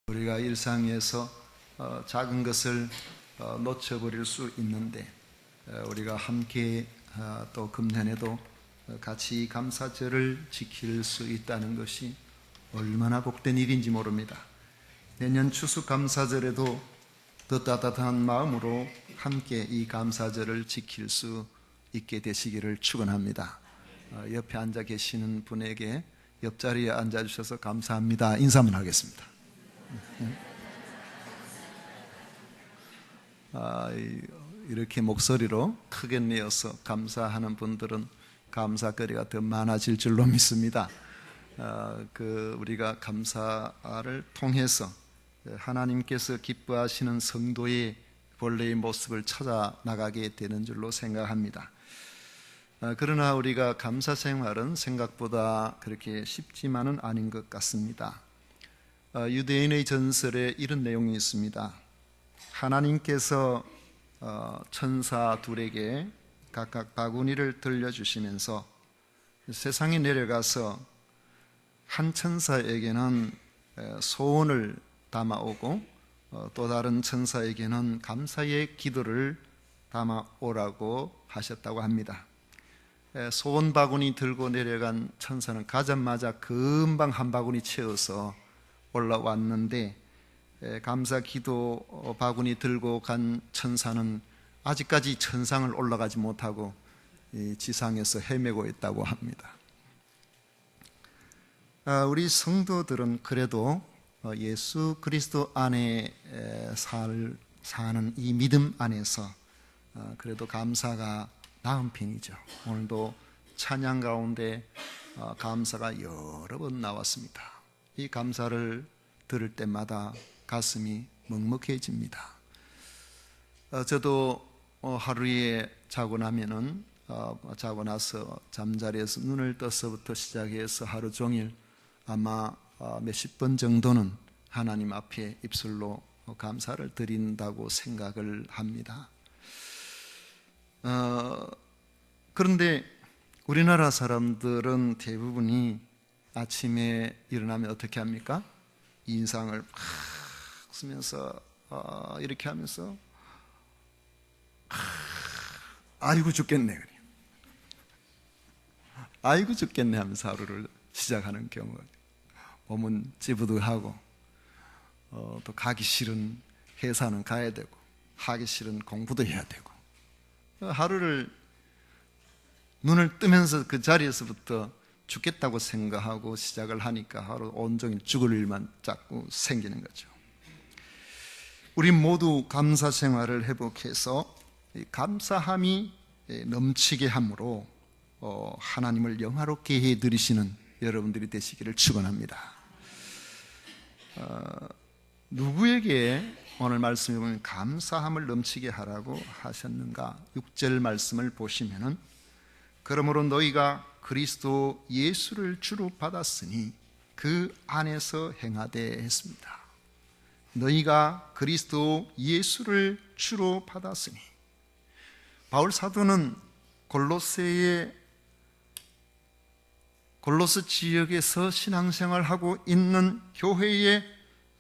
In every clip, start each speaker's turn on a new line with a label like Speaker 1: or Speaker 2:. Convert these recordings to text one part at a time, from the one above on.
Speaker 1: 우리가 일상에서 작은 것을 놓쳐버릴 수 있는데 우리가 함께 또 금년에도 같이 감사절을 지킬 수 있다는 것이 얼마나 복된 일인지 모릅니다. 내년 추수감사절에도 더 따뜻한 마음으로 함께 이 감사절을 지킬 수 있게 되시기를 축원합니다. 옆에 앉아 계시는 분에게 옆자리에 앉아주셔서 감사합니다 인사만 하겠습니다. 이렇게 목소리로 크게 내어서 감사하는 분들은 감사거리가 더 많아질 줄로 믿습니다. 우리가 감사를 통해서 하나님께서 기뻐하시는 성도의 본래의 모습을 찾아 나가게 되는 줄로 생각합니다. 그러나 우리가 감사 생활은 생각보다 그렇게 쉽지만은 아닌 것 같습니다. 유대인의 전설에 이런 내용이 있습니다. 하나님께서 천사 둘에게 각각 바구니를 들려주시면서 세상에 내려가서 한 천사에게는 소원을 담아오고 또 다른 천사에게는 감사의 기도를 담아오라고 하셨다고 합니다. 소원 바구니 들고 내려간 천사는 가자마자 금방 한 바구니 채워서 올라왔는데 감사 기도 바구니 들고 간 천사는 아직까지 천상을 올라가지 못하고 지상에서 헤매고 있다고 합니다. 우리 성도들은 그래도 예수 그리스도 안에 사는 이 믿음 안에서 그래도 감사가 나은 편이죠. 오늘도 찬양 가운데 감사가 여러 번 나왔습니다. 이 감사를 들을 때마다 가슴이 먹먹해집니다. 저도 하루에 자고 자고 나서 잠자리에서 눈을 떠서부터 시작해서 하루 종일 아마 몇십 번 정도는 하나님 앞에 입술로 감사를 드린다고 생각을 합니다. 그런데 우리나라 사람들은 대부분이 아침에 일어나면 어떻게 합니까? 인상을 막 쓰면서 이렇게 하면서 아이고 죽겠네, 아이고 죽겠네 하면서 하루를 시작하는 경우가, 몸은 찌부둥하고 또 가기 싫은 회사는 가야 되고 하기 싫은 공부도 해야 되고 하루를 눈을 뜨면서 그 자리에서부터 죽겠다고 생각하고 시작을 하니까 하루 온종일 죽을 일만 자꾸 생기는 거죠. 우리 모두 감사 생활을 회복해서 감사함이 넘치게 함으로 하나님을 영화롭게 해드리시는 여러분들이 되시기를 축원합니다. 누구에게 오늘 말씀에 보면 감사함을 넘치게 하라고 하셨는가? 6절 말씀을 보시면은 그러므로 너희가 그리스도 예수를 주로 받았으니 그 안에서 행하되 했습니다. 너희가 그리스도 예수를 주로 받았으니, 바울 사도는 골로스 지역에서 신앙생활하고 있는 교회의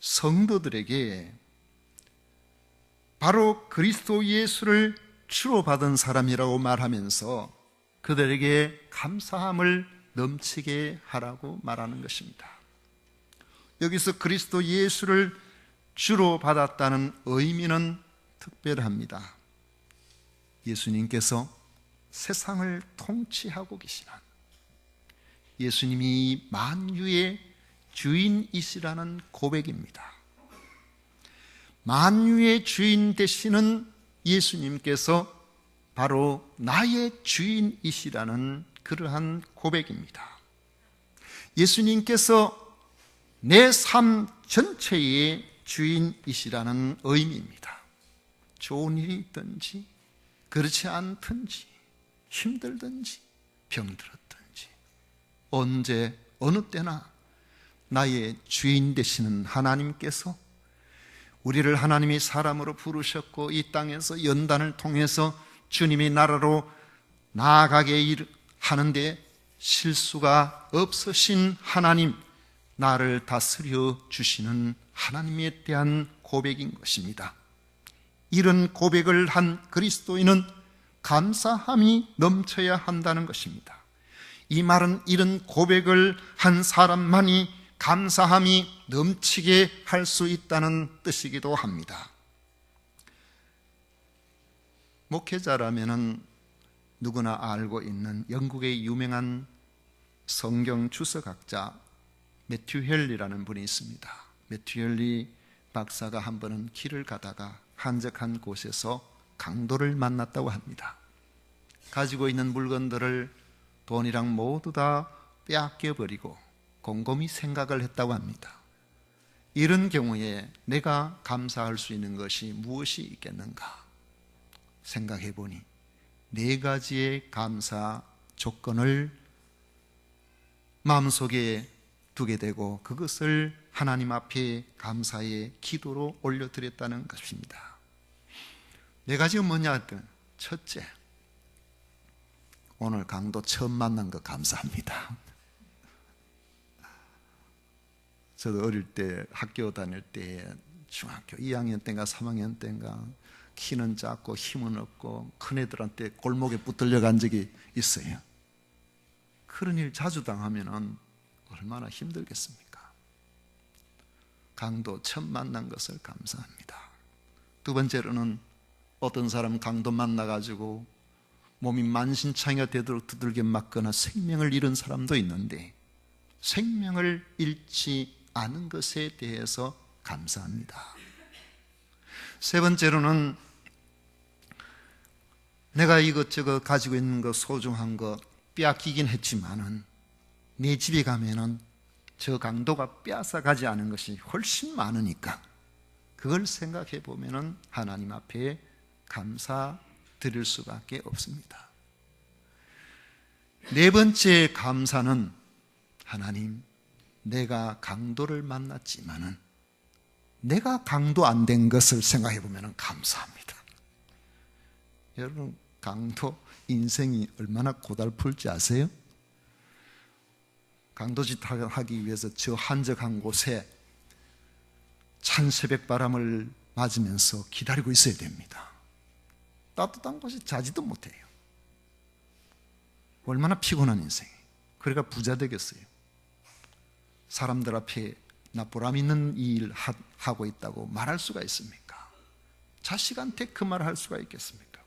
Speaker 1: 성도들에게 바로 그리스도 예수를 주로 받은 사람이라고 말하면서 그들에게 감사함을 넘치게 하라고 말하는 것입니다. 여기서 그리스도 예수를 주로 받았다는 의미는 특별합니다. 예수님께서 세상을 통치하고 계시는, 예수님이 만유의 주인이시라는 고백입니다. 만유의 주인 되시는 예수님께서 바로 나의 주인이시라는 그러한 고백입니다. 예수님께서 내 삶 전체의 주인이시라는 의미입니다. 좋은 일이 있든지 그렇지 않든지 힘들든지 병들었든지 언제 어느 때나 나의 주인 되시는 하나님께서 우리를 하나님이 사람으로 부르셨고 이 땅에서 연단을 통해서 주님이 나라로 나아가게 하는데 실수가 없으신 하나님, 나를 다스려 주시는 하나님에 대한 고백인 것입니다. 이런 고백을 한 그리스도인은 감사함이 넘쳐야 한다는 것입니다. 이 말은 이런 고백을 한 사람만이 감사함이 넘치게 할 수 있다는 뜻이기도 합니다. 목회자라면은 누구나 알고 있는 영국의 유명한 성경 주석학자 매튜 헬리라는 분이 있습니다. 매튜 헬리 박사가 한 번은 길을 가다가 한적한 곳에서 강도를 만났다고 합니다. 가지고 있는 물건들을 돈이랑 모두 다 빼앗겨버리고 곰곰이 생각을 했다고 합니다. 이런 경우에 내가 감사할 수 있는 것이 무엇이 있겠는가 생각해 보니 4가지의 감사 조건을 마음속에 두게 되고 그것을 하나님 앞에 감사의 기도로 올려드렸다는 것입니다. 4가지가 뭐냐 했더니 첫째, 오늘 강도 처음 만난 거 감사합니다. 저도 어릴 때 학교 다닐 때 중학교 2학년 때인가 3학년 때인가 키는 작고 힘은 없고 큰 애들한테 골목에 붙들려 간 적이 있어요. 그런 일 자주 당하면 얼마나 힘들겠습니까? 강도 처음 만난 것을 감사합니다. 2번째로는 어떤 사람 강도 만나가지고 몸이 만신창이가 되도록 두들겨 맞거나 생명을 잃은 사람도 있는데 생명을 잃지 않은 것에 대해서 감사합니다. 3번째로는 내가 이것저것 가지고 있는 것 소중한 거 빼앗기긴 했지만은 내 집에 가면은 저 강도가 빼앗아 가지 않은 것이 훨씬 많으니까 그걸 생각해 보면은 하나님 앞에 감사 드릴 수밖에 없습니다. 4번째 감사는 하나님, 내가 강도를 만났지만은 내가 강도 안 된 것을 생각해 보면 감사합니다. 여러분, 강도 인생이 얼마나 고달플지 아세요? 강도짓 하기 위해서 저 한적한 곳에 찬새벽 바람을 맞으면서 기다리고 있어야 됩니다. 따뜻한 곳에 자지도 못해요. 얼마나 피곤한 인생이에요. 그러니까 부자 되겠어요. 사람들 앞에 나 보람 있는 일 하고 있다고 말할 수가 있습니까? 자식한테 그 말을 할 수가 있겠습니까?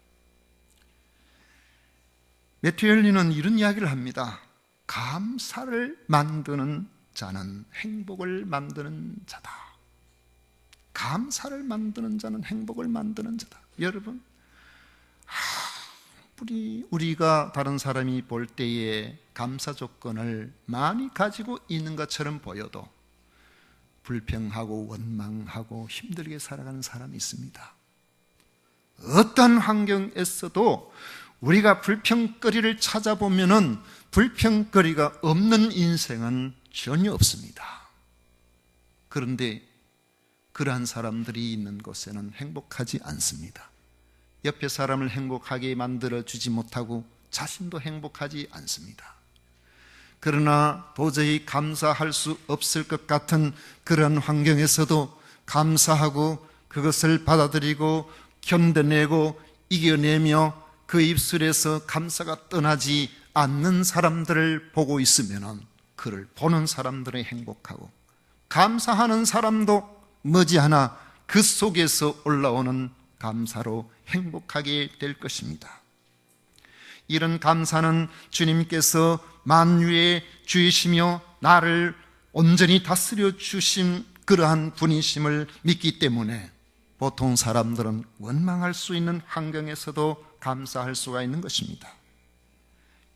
Speaker 1: 매튜 헬리는 이런 이야기를 합니다. 감사를 만드는 자는 행복을 만드는 자다. 감사를 만드는 자는 행복을 만드는 자다. 여러분, 우리가 다른 사람이 볼 때에 감사 조건을 많이 가지고 있는 것처럼 보여도 불평하고 원망하고 힘들게 살아가는 사람이 있습니다. 어떤 환경에서도 우리가 불평거리를 찾아보면은 불평거리가 없는 인생은 전혀 없습니다. 그런데 그러한 사람들이 있는 곳에는 행복하지 않습니다. 옆에 사람을 행복하게 만들어주지 못하고 자신도 행복하지 않습니다. 그러나 도저히 감사할 수 없을 것 같은 그런 환경에서도 감사하고 그것을 받아들이고 견뎌내고 이겨내며 그 입술에서 감사가 떠나지 않는 사람들을 보고 있으면 그를 보는 사람들이 행복하고 감사하는 사람도 머지않아 그 속에서 올라오는 감사로 행복하게 될 것입니다. 이런 감사는 주님께서 만유의 주이시며 나를 온전히 다스려 주신 그러한 분이심을 믿기 때문에 보통 사람들은 원망할 수 있는 환경에서도 감사할 수가 있는 것입니다.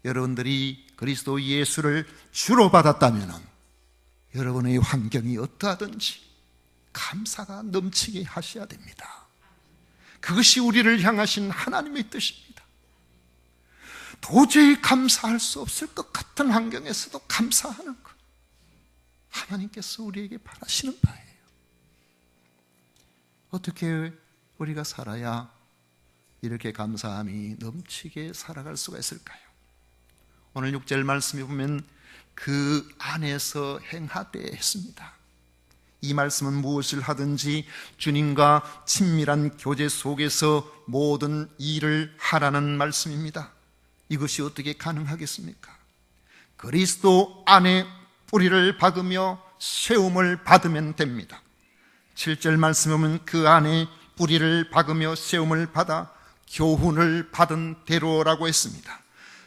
Speaker 1: 여러분들이 그리스도 예수를 주로 받았다면 여러분의 환경이 어떠하든지 감사가 넘치게 하셔야 됩니다. 그것이 우리를 향하신 하나님의 뜻입니다. 도저히 감사할 수 없을 것 같은 환경에서도 감사하는 것, 하나님께서 우리에게 바라시는 바예요. 어떻게 우리가 살아야 이렇게 감사함이 넘치게 살아갈 수가 있을까요? 오늘 6절 말씀에 보면 그 안에서 행하되 했습니다. 이 말씀은 무엇을 하든지 주님과 친밀한 교제 속에서 모든 일을 하라는 말씀입니다. 이것이 어떻게 가능하겠습니까? 그리스도 안에 뿌리를 박으며 세움을 받으면 됩니다. 7절 말씀에 보면 그 안에 뿌리를 박으며 세움을 받아 교훈을 받은 대로라고 했습니다.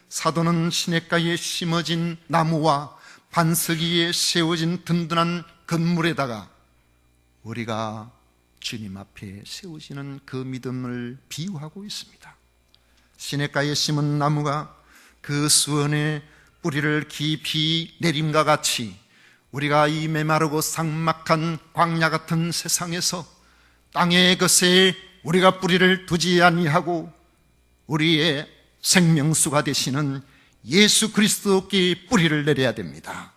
Speaker 1: 사도는 시냇가에 심어진 나무와 반석 위에 세워진 든든한 건물에다가 우리가 주님 앞에 세워지는 그 믿음을 비유하고 있습니다. 시냇가에 심은 나무가 그 수원에 뿌리를 깊이 내림과 같이 우리가 이 메마르고 삭막한 광야 같은 세상에서 땅의 것에 우리가 뿌리를 두지 아니하고 우리의 생명수가 되시는 예수 그리스도께 뿌리를 내려야 됩니다.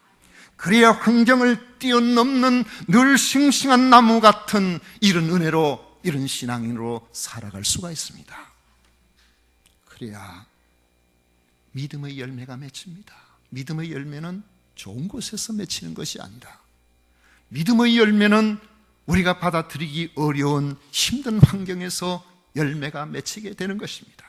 Speaker 1: 그래야 환경을 뛰어넘는 늘 싱싱한 나무 같은 이런 은혜로, 이런 신앙인으로 살아갈 수가 있습니다. 그래야 믿음의 열매가 맺힙니다. 믿음의 열매는 좋은 곳에서 맺히는 것이 아니라 믿음의 열매는 우리가 받아들이기 어려운 힘든 환경에서 열매가 맺히게 되는 것입니다.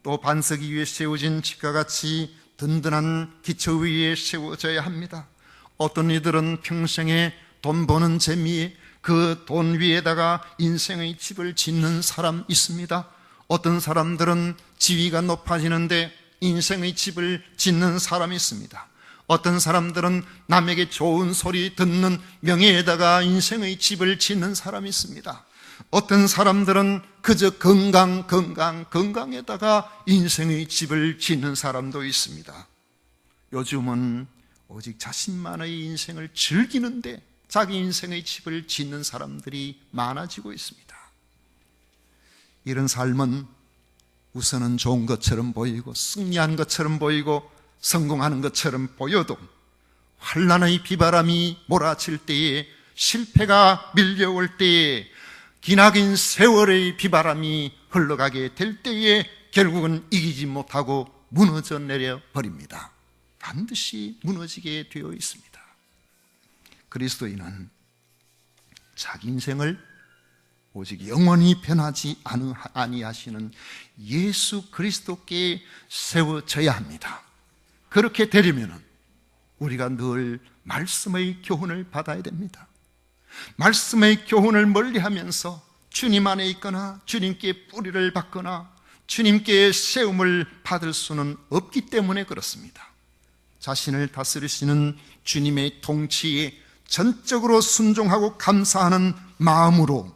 Speaker 1: 또 반석 위에 세워진 집과 같이 든든한 기초 위에 세워져야 합니다. 어떤 이들은 평생에 돈 버는 재미에 그 돈 위에다가 인생의 집을 짓는 사람 있습니다. 어떤 사람들은 지위가 높아지는데 인생의 집을 짓는 사람이 있습니다. 어떤 사람들은 남에게 좋은 소리 듣는 명예에다가 인생의 집을 짓는 사람이 있습니다. 어떤 사람들은 그저 건강에다가 인생의 집을 짓는 사람도 있습니다. 요즘은 오직 자신만의 인생을 즐기는데 자기 인생의 집을 짓는 사람들이 많아지고 있습니다. 이런 삶은 우선은 좋은 것처럼 보이고 승리한 것처럼 보이고 성공하는 것처럼 보여도 환난의 비바람이 몰아칠 때에, 실패가 밀려올 때에, 기나긴 세월의 비바람이 흘러가게 될 때에 결국은 이기지 못하고 무너져 내려 버립니다. 반드시 무너지게 되어 있습니다. 그리스도인은 자기 인생을 오직 영원히 변하지 아니하시는 예수 그리스도께 세워져야 합니다. 그렇게 되려면 우리가 늘 말씀의 교훈을 받아야 됩니다. 말씀의 교훈을 멀리하면서 주님 안에 있거나 주님께 뿌리를 받거나 주님께 세움을 받을 수는 없기 때문에 그렇습니다. 자신을 다스리시는 주님의 통치에 전적으로 순종하고 감사하는 마음으로,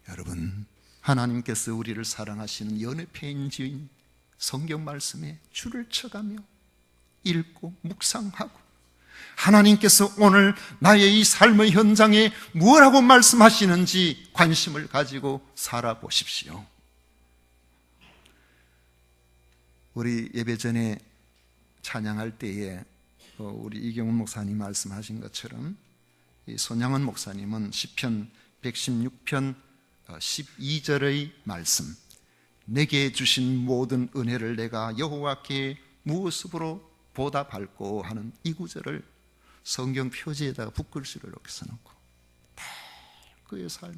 Speaker 1: 여러분, 하나님께서 우리를 사랑하시는 연애편지인 성경 말씀에 줄을 쳐가며 읽고 묵상하고 하나님께서 오늘 나의 이 삶의 현장에 무엇라고 말씀하시는지 관심을 가지고 살아보십시오. 우리 예배 전에 찬양할 때에 우리 이경훈 목사님 말씀하신 것처럼 이 손양원 목사님은 시편 116편 12절의 말씀, 내게 주신 모든 은혜를 내가 여호와께 무엇으로 보답할꼬 하는 이 구절을 성경 표지에다가 붓글씨를 이렇게 써놓고 그의 삶이,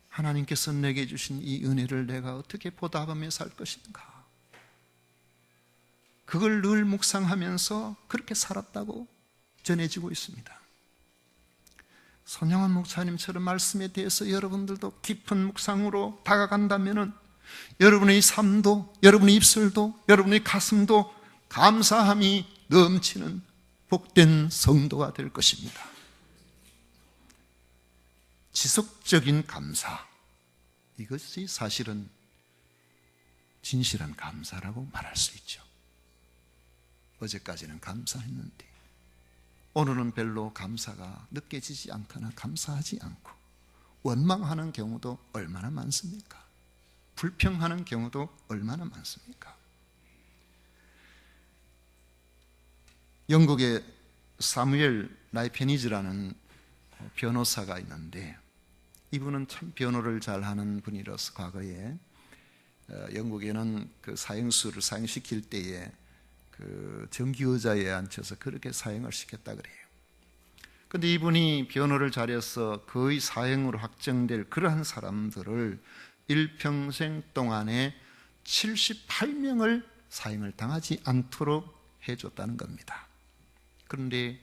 Speaker 1: 하나님께서 내게 주신 이 은혜를 내가 어떻게 보답하며 살 것인가, 그걸 늘 묵상하면서 그렇게 살았다고 전해지고 있습니다. 손영환 목사님처럼 말씀에 대해서 여러분들도 깊은 묵상으로 다가간다면 여러분의 삶도, 여러분의 입술도, 여러분의 가슴도 감사함이 넘치는 복된 성도가 될 것입니다. 지속적인 감사, 이것이 사실은 진실한 감사라고 말할 수 있죠. 어제까지는 감사했는데 오늘은 별로 감사가 느껴지지 않거나 감사하지 않고 원망하는 경우도 얼마나 많습니까? 불평하는 경우도 얼마나 많습니까? 영국의 사무엘 라이페니즈라는 변호사가 있는데 이분은 참 변호를 잘하는 분이라서 과거에 영국에는 그 사형수를 사형시킬 때에 그 정기의자에 앉혀서 그렇게 사형을 시켰다 그래요. 근데 이분이 변호를 잘해서 거의 사형으로 확정될 그러한 사람들을 일평생 동안에 78명을 사형을 당하지 않도록 해줬다는 겁니다. 그런데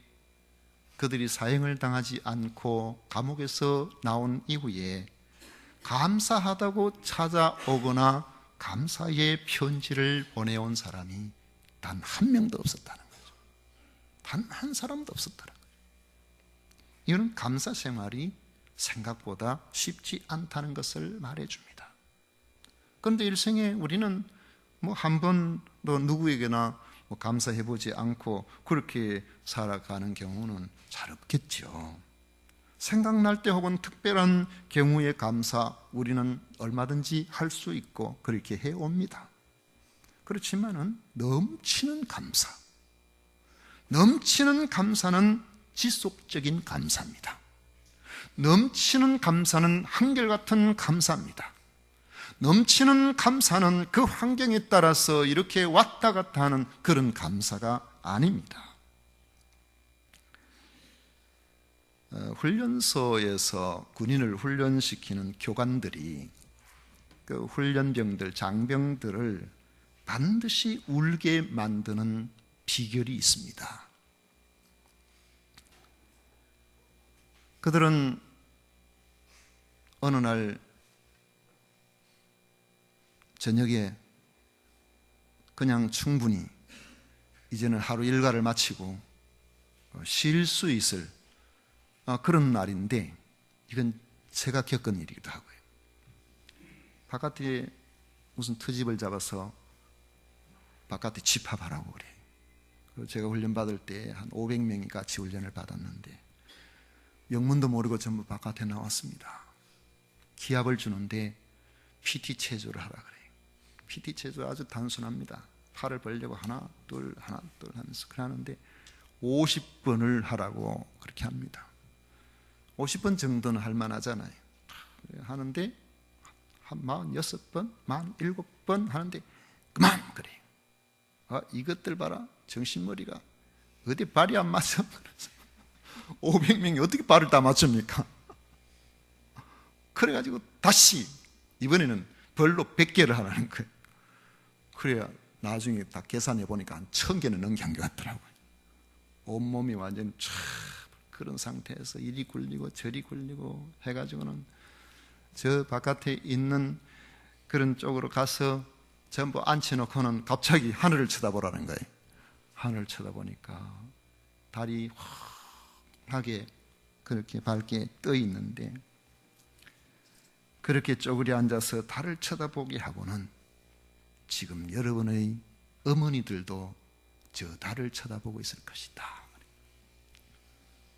Speaker 1: 그들이 사형을 당하지 않고 감옥에서 나온 이후에 감사하다고 찾아오거나 감사의 편지를 보내온 사람이 단 한 명도 없었다는 거죠. 단 한 사람도 없었다는 거죠. 이거는 감사 생활이 생각보다 쉽지 않다는 것을 말해줍니다. 그런데 일생에 우리는 한 번도 누구에게나 감사해보지 않고 그렇게 살아가는 경우는 잘 없겠죠. 생각날 때 혹은 특별한 경우에 감사 우리는 얼마든지 할 수 있고 그렇게 해옵니다. 그렇지만은 넘치는 감사는 지속적인 감사입니다. 넘치는 감사는 한결같은 감사입니다. 넘치는 감사는 그 환경에 따라서 이렇게 왔다 갔다 하는 그런 감사가 아닙니다. 훈련소에서 군인을 훈련시키는 교관들이 그 훈련병들, 장병들을 반드시 울게 만드는 비결이 있습니다. 그들은 어느 날 저녁에 그냥 충분히 이제는 하루 일과를 마치고 쉴 수 있을 그런 날인데, 이건 제가 겪은 일이기도 하고요. 바깥에 무슨 트집을 잡아서 바깥에 집합하라고 그래요. 제가 훈련 받을 때 한 500명이 같이 훈련을 받았는데 영문도 모르고 전부 바깥에 나왔습니다. 기합을 주는데 PT 체조를 하라 그래요. PT 체조 아주 단순합니다. 팔을 벌려고 하나 둘 하면서 하는데 50번을 하라고 그렇게 합니다. 50번 정도는 할 만하잖아요. 하는데 한 46번, 47번 하는데 그만 그래요. 이것들 봐라, 정신머리가 어디 발이 안 맞아. 500명이 어떻게 발을 다 맞춥니까? 그래가지고 다시 이번에는 벌로 100개를 하라는 거예요. 그래야 나중에 다 계산해 보니까 한 1000개는 넘긴 것 같더라고요. 온몸이 완전 쫙 그런 상태에서 이리 굴리고 저리 굴리고 해가지고는 저 바깥에 있는 그런 쪽으로 가서 전부 앉혀놓고는 갑자기 하늘을 쳐다보라는 거예요. 하늘을 쳐다보니까 달이 환하게 그렇게 밝게 떠 있는데, 그렇게 쪼그려 앉아서 달을 쳐다보게 하고는 지금 여러분의 어머니들도 저 달을 쳐다보고 있을 것이다.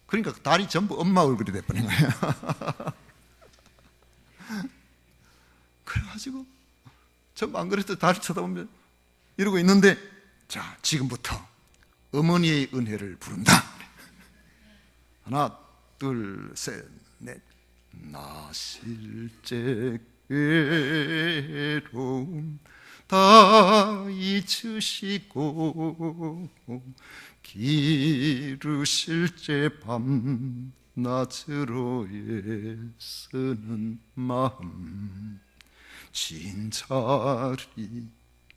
Speaker 1: 그러니까 달이 전부 엄마 얼굴이 돼버린 거예요. 그래가지고 전부 안 그래도 달을 쳐다보면 이러고 있는데, 자, 지금부터 어머니의 은혜를 부른다. 하나, 둘, 셋, 넷. 나 실제 괴로움 다 잊으시고 기르실 제 밤낮으로 애쓰는 마음, 진 자리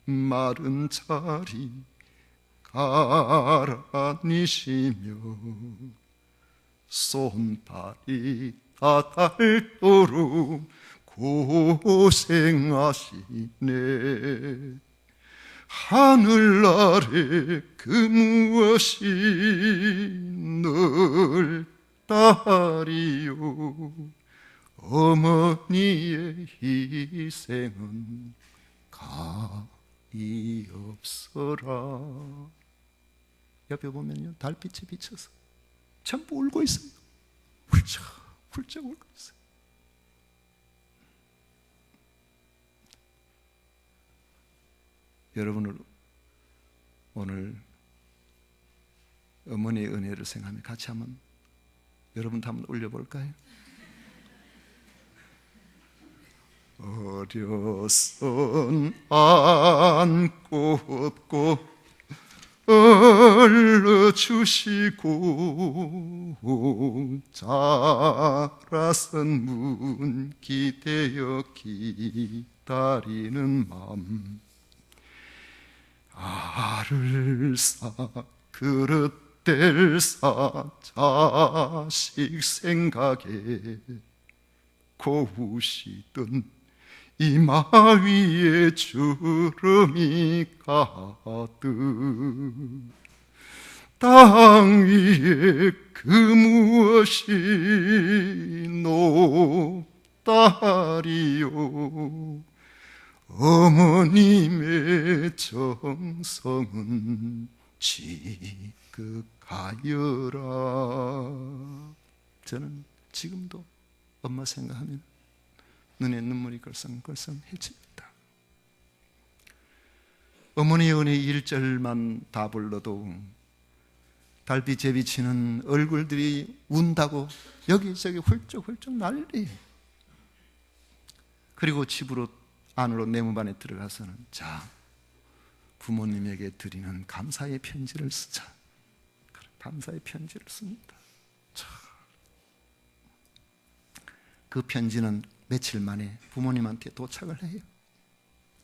Speaker 1: 마른 자리 가라니시며 손발이 닿도록 고생하시네. 하늘 아래 그 무엇이 늘 따리요, 어머니의 희생은 가히 없어라. 옆에 보면요, 달빛에 비쳐서 전부 울고 있어요. 훌쩍 훌쩍 울고 있어요. 여러분을 오늘 어머니의 은혜를 생각하며 같이 한번 여러분도 한번 울려볼까요? 어려선 안고 없고 얼러주시고 자라선 문 기대어 기다리는 맘 알을 사 그릇들 사 자식 생각에 고우시던 이마 위에 주름이 가득 땅 위에 그 무엇이 높다리요 어머님의 정성은 지극하여라. 저는 지금도 엄마 생각하면 눈에 눈물이 걸썽걸썽해집니다. 어머니의 은혜 1절만 다 불러도 달빛에 비치는 얼굴들이 운다고 여기저기 훌쩍훌쩍 난리예요. 그리고 집으로 안으로 내무반에 들어가서는 자, 부모님에게 드리는 감사의 편지를 쓰자. 감사의 편지를 씁니다. 그 편지는 며칠 만에 부모님한테 도착을 해요.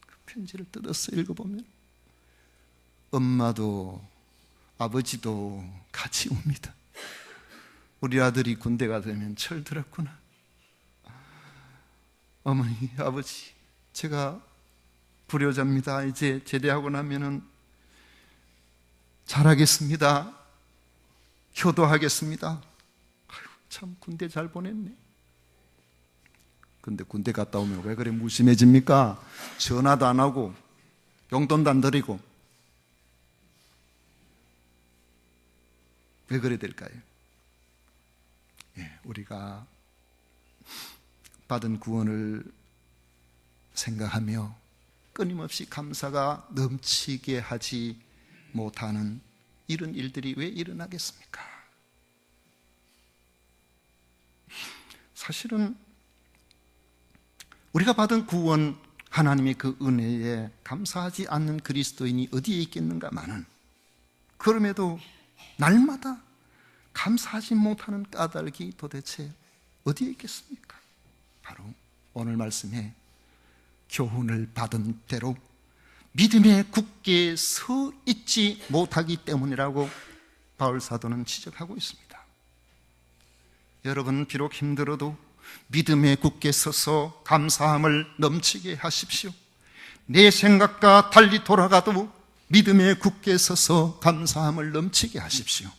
Speaker 1: 그 편지를 뜯어서 읽어보면 엄마도 아버지도 같이 웁니다. 우리 아들이 군대가 되면 철들었구나. 어머니, 아버지, 제가 불효자입니다. 이제 제대하고 나면은 잘하겠습니다. 효도하겠습니다. 아유, 참 군대 잘 보냈네. 근데 군대 갔다 오면 왜 그래 무심해집니까? 전화도 안 하고 용돈도 안 드리고 왜 그래 될까요? 우리가 받은 구원을 생각하며 끊임없이 감사가 넘치게 하지 못하는 이런 일들이 왜 일어나겠습니까? 사실은 우리가 받은 구원, 하나님의 그 은혜에 감사하지 않는 그리스도인이 어디에 있겠는가마는, 그럼에도 날마다 감사하지 못하는 까닭이 도대체 어디에 있겠습니까? 바로 오늘 말씀에 교훈을 받은 대로 믿음에 굳게 서 있지 못하기 때문이라고 바울 사도는 지적하고 있습니다. 여러분, 비록 힘들어도 믿음에 굳게 서서 감사함을 넘치게 하십시오. 내 생각과 달리 돌아가도 믿음에 굳게 서서 감사함을 넘치게 하십시오.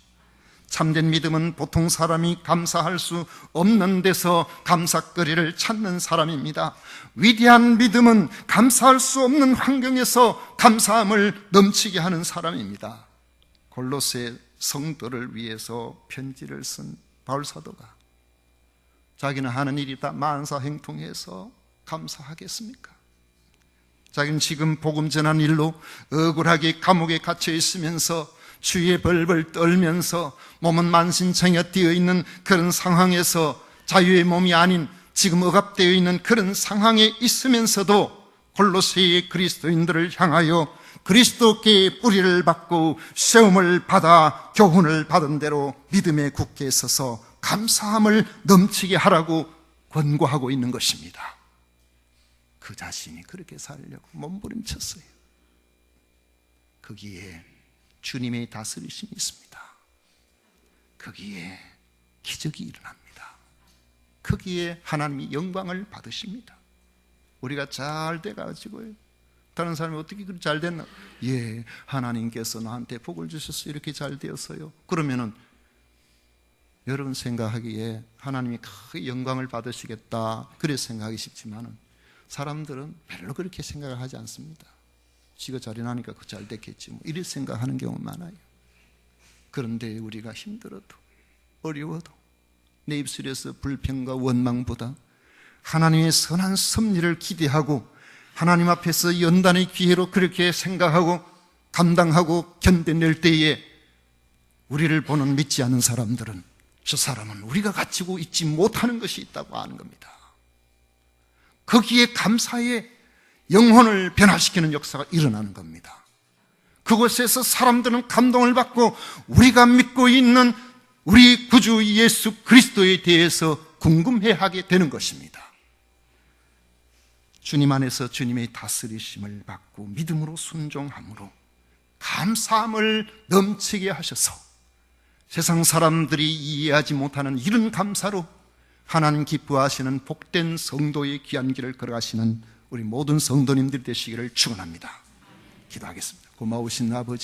Speaker 1: 참된 믿음은 보통 사람이 감사할 수 없는 데서 감사거리를 찾는 사람입니다. 위대한 믿음은 감사할 수 없는 환경에서 감사함을 넘치게 하는 사람입니다. 골로새 성도를 위해서 편지를 쓴 바울 사도가 자기는 하는 일이 다 만사행통해서 감사하겠습니까? 자기는 지금 복음 전한 일로 억울하게 감옥에 갇혀 있으면서 주위에 벌벌 떨면서 몸은 만신창이가 되어 있는 그런 상황에서 자유의 몸이 아닌 지금 억압되어 있는 그런 상황에 있으면서도 골로새의 그리스도인들을 향하여 그리스도께 뿌리를 받고 세움을 받아 교훈을 받은 대로 믿음에 굳게 서서 감사함을 넘치게 하라고 권고하고 있는 것입니다. 그 자신이 그렇게 살려고 몸부림쳤어요. 거기에 주님의 다스리심이 있습니다. 거기에 기적이 일어납니다. 거기에 하나님이 영광을 받으십니다. 우리가 잘 돼가지고요, 다른 사람이 어떻게 그렇게 잘 됐나? 예, 하나님께서 나한테 복을 주셔서 이렇게 잘 되었어요. 그러면은 여러분 생각하기에 하나님이 크게 영광을 받으시겠다, 그래 생각하기 쉽지만은 사람들은 별로 그렇게 생각을 하지 않습니다. 지가 잘이 나니까 그 잘 됐겠지, 뭐 이렇게 생각하는 경우 많아요. 그런데 우리가 힘들어도 어려워도 내 입술에서 불평과 원망보다 하나님의 선한 섭리를 기대하고 하나님 앞에서 연단의 기회로 그렇게 생각하고 감당하고 견뎌낼 때에 우리를 보는 믿지 않는 사람들은 저 사람은 우리가 가지고 있지 못하는 것이 있다고 아는 겁니다. 거기에 감사의 영혼을 변화시키는 역사가 일어나는 겁니다. 그곳에서 사람들은 감동을 받고 우리가 믿고 있는 우리 구주 예수 그리스도에 대해서 궁금해하게 되는 것입니다. 주님 안에서 주님의 다스리심을 받고 믿음으로 순종함으로 감사함을 넘치게 하셔서 세상 사람들이 이해하지 못하는 이런 감사로 하나님 기뻐하시는 복된 성도의 귀한 길을 걸어가시는 우리 모든 성도님들 되시기를 축원합니다. 기도하겠습니다. 고마우신 아버지,